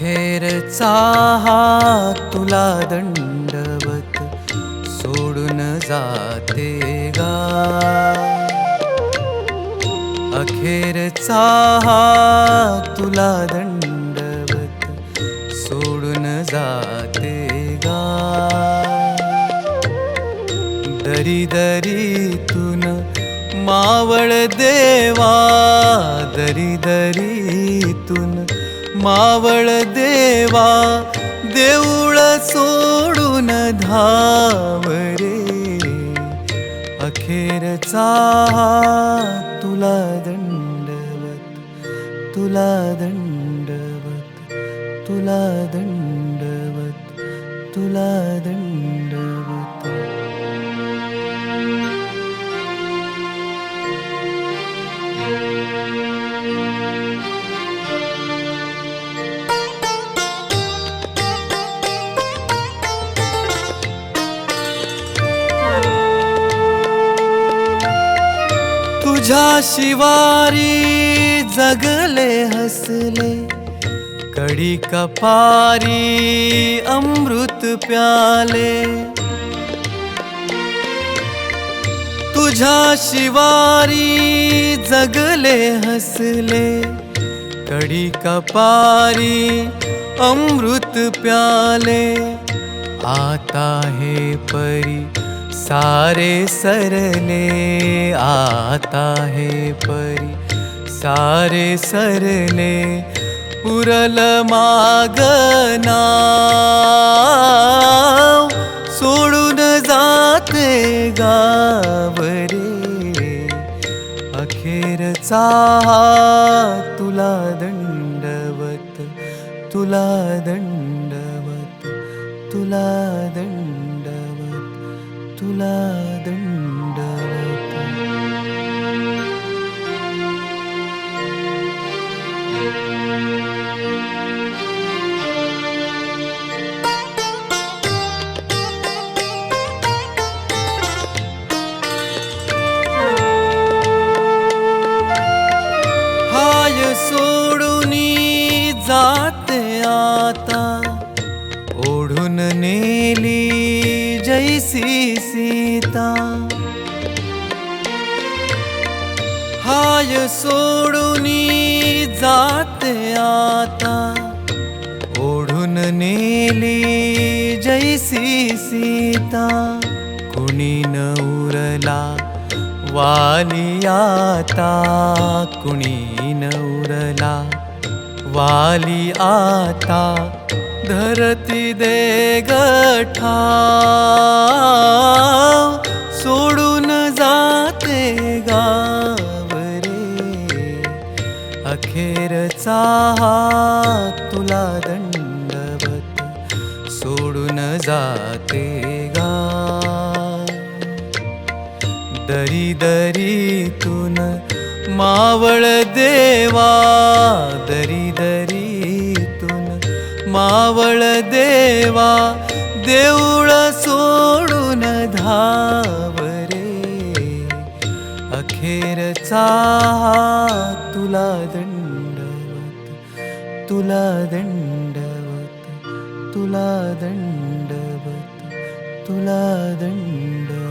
अखेरचा हा तुला दंडवत सोडून जाते गा. अखेरचा हा तुला दंडवत सोडून जाते गा. दरी दरीतून मावळ देवा, दरी दरीतून मावळ देवा, देऊळ सोडून धाव रे. अखेरचा तुला दंडवत, तुला दंडवत, तुला दंडवत, तुला दंडवत. तुझ्या शिवारी जगले हसले, कडी कपारी अमृत प्याले. तुझ्या शिवारी जगले हसले, कडी कपारी अमृत प्याले. आता हे परी सारे सरले, आता हे परी सारे सरले. उरल माग नाव, सोडून जाते गाव रे. अखेरचा तुला दंडवत, तुला दंडवत, तुला दंडवत, तुला दंडवत. हाय सोडूनी जाते आता, ओढून नेली जैसी सीता. हाय सोडूनी जाते आता, ओढून नेली जैसी सीता. कुणी न उरला वाली आता, कुणी न उरला वाली आता. धरती दे गठाव, सोडून जाते गाव रे. अखेरचा तुला दंडवत सोडून जाते गा. दरी दरीतून मावळ देवा, दरी दरीतून मावळ देवा, देऊळ सोडून धाव रे. अखेरचा तुला दंडवत, तुला दंडवत, तुला दंडवत, तुला दंडवत.